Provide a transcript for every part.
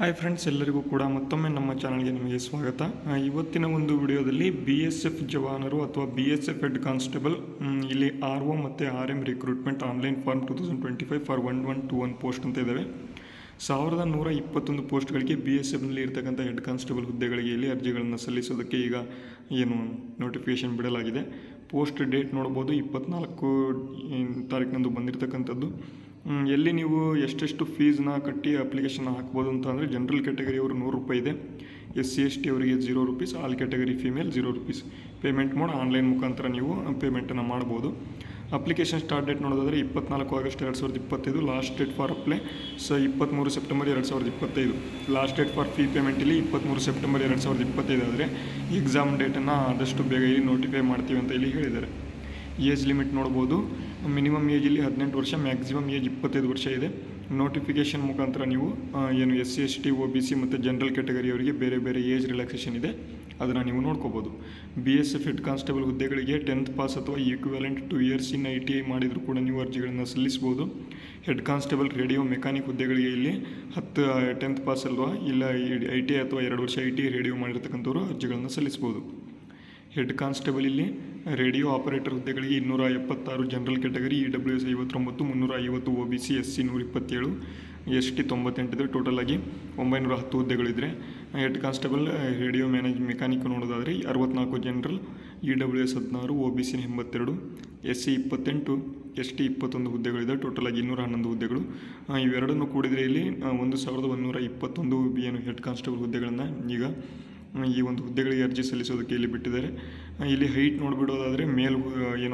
Hi friends, ಎಲ್ಲರಿಗೂ ಕೂಡ ಮತ್ತೊಮ್ಮೆ ನಮ್ಮ ಚಾನಲ್ಗೆ ನಿಮಗೆ ಸ್ವಾಗತ. ಇವತ್ತಿನ ಒಂದು ವಿಡಿಯೋದಲ್ಲಿ BSF ಜವಾನರು ಅಥವಾ BSF ಹೆಡ್ ಕಾನ್ಸ್ಟೇಬಲ್ ಇಲ್ಲಿ RO ಮತ್ತು RM recruitment online form 2025 for 1121 post ಅಂತ ಇದ್ದಾವೆ. 1121 ಪೋಸ್ಟ್ಗಳಿಗೆ BSFನಲ್ಲಿ ಇರ್ತಕ್ಕಂಥ ಹೆಡ್ ಕಾನ್ಸ್ಟೇಬಲ್ ಹುದ್ದೆಗಳಿಗೆ ಇಲ್ಲಿ ಅರ್ಜಿಗಳನ್ನು ಸಲ್ಲಿಸೋದಕ್ಕೆ ಈಗ ನೋಟಿಫಿಕೇಷನ್ ಬಿಡಲಾಗಿದೆ. ಪೋಸ್ಟ್ ಡೇಟ್ ನೋಡ್ಬೋದು, 24 ತಾರೀಕಿನಂದು ಬಂದಿರತಕ್ಕಂಥದ್ದು. ಎಲ್ಲಿ ನೀವು ಎಷ್ಟೆಷ್ಟು ಫೀಸ್ನ ಕಟ್ಟಿ ಅಪ್ಲಿಕೇಶನ್ ಹಾಕ್ಬೋದು ಅಂತ ಅಂದರೆ, ಜನರಲ್ ಕ್ಯಾಟಗರಿಯವರು ₹100 ಇದೆ, SC/ST ಅವರಿಗೆ ₹0, all category female ₹0. Payment mode online ಮುಖಾಂತರ ನೀವು ಪೇಮೆಂಟನ್ನು ಮಾಡ್ಬೋದು. ಅಪ್ಲಿಕೇಶನ್ ಸ್ಟಾರ್ಟ್ ಡೇಟ್ ನೋಡೋದಾದರೆ 24 August 2025, last date for apply 23 September 2025. Last date for fee payment ಇಲ್ಲಿ 23 ಸೆಪ್ಟೆಂಬರ್ 2025 ಆದರೆ ಎಕ್ಸಾಮ್ ಡೇಟನ್ನು ಆದಷ್ಟು ಬೇಗ ಇಲ್ಲಿ ನೋಟಿಫೈ ಮಾಡ್ತೀವಿ ಅಂತ ಇಲ್ಲಿ ಹೇಳಿದ್ದಾರೆ. ಏಜ್ ಲಿಮಿಟ್ ನೋಡ್ಬೋದು, ಮಿನಿಮಮ್ ಏಜ್ ಇಲ್ಲಿ 18 ವರ್ಷ, ಮ್ಯಾಕ್ಸಿಮಮ್ ಏಜ್ 25 ವರ್ಷ ಇದೆ. ನೋಟಿಫಿಕೇಷನ್ ಮುಖಾಂತರ ನೀವು SC/ST OBC ಮತ್ತು ಜನರಲ್ ಕ್ಯಾಟಗರಿಯವರಿಗೆ ಬೇರೆ ಬೇರೆ ಏಜ್ ರಿಲ್ಯಾಕ್ಸೇಷನ್ ಇದೆ, ಅದನ್ನು ನೀವು ನೋಡ್ಕೋಬೋದು. BSF ಹೆಡ್ ಕಾನ್ಸ್ಟೇಬಲ್ ಹುದ್ದೆಗಳಿಗೆ 10th ಪಾಸ್ ಅಥವಾ ಈಕ್ವಿವೆಲೆಂಟ್ 2 years ಇನ್ ITI ಮಾಡಿದರೂ ಕೂಡ ನೀವು ಅರ್ಜಿಗಳನ್ನು ಸಲ್ಲಿಸ್ಬೋದು. ಹೆಡ್ ಕಾನ್ಸ್ಟೇಬಲ್ ರೇಡಿಯೋ ಮೆಕ್ಯಾನಿಕ್ ಹುದ್ದೆಗಳಿಗೆ ಇಲ್ಲಿ 10th ಪಾಸ್ ಅಲ್ವಾ, ಇಲ್ಲ ITI ಅಥವಾ 2 ವರ್ಷ ITI ರೇಡಿಯೋ ಮಾಡಿರ್ತಕ್ಕಂಥವ್ರು ಅರ್ಜಿಗಳನ್ನು ಸಲ್ಲಿಸ್ಬೋದು. ಹೆಡ್ ಕಾನ್ಸ್ಟೇಬಲ್ ಇಲ್ಲಿ ರೇಡಿಯೋ ಆಪರೇಟರ್ ಹುದ್ದೆಗಳಿಗೆ 276, general category EWS 59, 350 OBC, SC 127, ST 98 ಇದ್ದರೆ ಟೋಟಲ್ ಆಗಿ 910 ಹುದ್ದೆಗಳಿದ್ದರೆ, ಹೆಡ್ ಕಾನ್ಸ್ಟೇಬಲ್ ರೇಡಿಯೋ ಮೆಕ್ಯಾನಿಕ್ ನೋಡೋದಾದರೆ 64 general, EWS 16, OBC 82, SC 28, ST 21 ಹುದ್ದೆಗಳಿದೆ. ಟೋಟಲ್ ಆಗಿ 211 ಹುದ್ದೆಗಳು. ಇವೆರಡನ್ನು ಕೂಡಿದರೆ ಇಲ್ಲಿ 1121 ಹೆಡ್ ಕಾನ್ಸ್ಟೇಬಲ್ ಹುದ್ದೆಗಳನ್ನು ಈಗ ಈ ಒಂದು ಹುದ್ದೆಗಳಿಗೆ ಅರ್ಜಿ ಸಲ್ಲಿಸೋದಕ್ಕೆ ಇಲ್ಲಿ ಬಿಟ್ಟಿದ್ದಾರೆ. ಇಲ್ಲಿ ಹೈಟ್ ನೋಡಿಬಿಡೋದಾದರೆ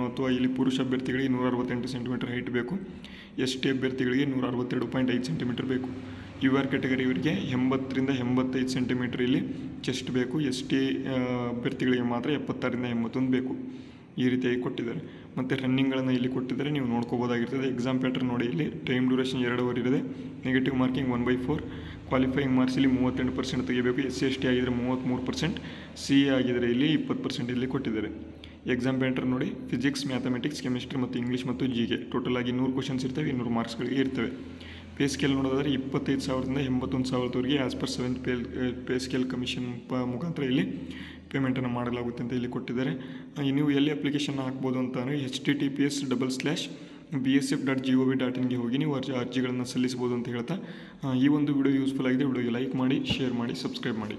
ಅಥವಾ ಇಲ್ಲಿ ಪುರುಷ ಅಭ್ಯರ್ಥಿಗಳಿಗೆ 168 ಸೆಂಟಿಮೀಟರ್ ಹೈಟ್ ಬೇಕು, ST ಅಭ್ಯರ್ಥಿಗಳಿಗೆ 162.5 ಸೆಂಟಿಮೀಟರ್ ಬೇಕು. UR ಕ್ಯಾಟಗರಿಯವರಿಗೆ 80ರಿಂದ 85 ಸೆಂಟಿಮೀಟರ್ ಇಲ್ಲಿ ಚೆಸ್ಟ್ ಬೇಕು, ST ಅಭ್ಯರ್ಥಿಗಳಿಗೆ ಮಾತ್ರ 76ರಿಂದ 81 ಬೇಕು. ಈ ರೀತಿಯಾಗಿ ಕೊಟ್ಟಿದ್ದಾರೆ. ಮತ್ತು ರನ್ನಿಂಗ್ಗಳನ್ನು ಇಲ್ಲಿ ಕೊಟ್ಟಿದ್ದಾರೆ, ನೀವು ನೋಡ್ಕೋಬೋದಾಗಿರ್ತದೆ. ಎಕ್ಸಾಮ್ ಪ್ಯಾಟರ್ನ್ ನೋಡಿ, ಇಲ್ಲಿ ಟೈಮ್ ಡ್ಯೂರೇಷನ್ 2 ಅವರ್ ಇರುತ್ತೆ. ನೆಗೆಟಿವ್ ಮಾರ್ಕಿಂಗ್ 1/4, ಕ್ವಾಲಿಫೈಯಿಂಗ್ ಮಾರ್ಕ್ಸ್ ಇಲ್ಲಿ 38% ತೆಗಿಬೇಕು. SC/ST ಆಗಿದ್ದರೆ 33%, CA ಆಗಿದ್ದರೆ ಇಲ್ಲಿ 20% ಇಲ್ಲಿ ಕೊಟ್ಟಿದ್ದಾರೆ. ಎಕ್ಸಾಮ್ ಪ್ಯಾಟರ್ನ್ ನೋಡಿ, ಫಿಸಿಕ್ಸ್, ಮ್ಯಾಥಮೆಟಿಕ್ಸ್, ಕೆಮಿಸ್ಟ್ರಿ ಮತ್ತು ಇಂಗ್ಲೀಷ್ ಮತ್ತು GK ಟೋಟಲ್ ಆಗಿ 100 ಕ್ವಶನ್ಸ್ ಇರ್ತವೆ, 200 ಮಾರ್ಕ್ಸ್ಗಳಿಗೆ ಇರ್ತವೆ. ಪೇ ಸ್ಕೇಲ್ ನೋಡೋದಾದರೆ 25,000ರಿಂದ 81,000ವರೆಗೆ as per 7th pay scale commission ಮುಖಾಂತರ ಇಲ್ಲಿ ಪೇಮೆಂಟನ್ನು ಮಾಡಲಾಗುತ್ತೆ ಅಂತ ಇಲ್ಲಿ ಕೊಟ್ಟಿದ್ದಾರೆ. ನೀವು ಎಲ್ಲಿ ಅಪ್ಲಿಕೇಶನ್ ಹಾಕ್ಬೋದು ಅಂತ ಅಂದರೆ https://bsf.gov.in ಹೋಗಿ ನೀವು ಅರ್ಜಿಗಳನ್ನು ಸಲ್ಲಿಸ್ಬೋದು ಅಂತ ಹೇಳ್ತಾ ಈ ಒಂದು ವಿಡಿಯೋ ಯೂಸ್ಫುಲ್ ಆಗಿದೆ. ವಿಡಿಯೋಗೆ ಲೈಕ್ ಮಾಡಿ, ಶೇರ್ ಮಾಡಿ, ಸಬ್ಸ್ಕ್ರೈಬ್ ಮಾಡಿ.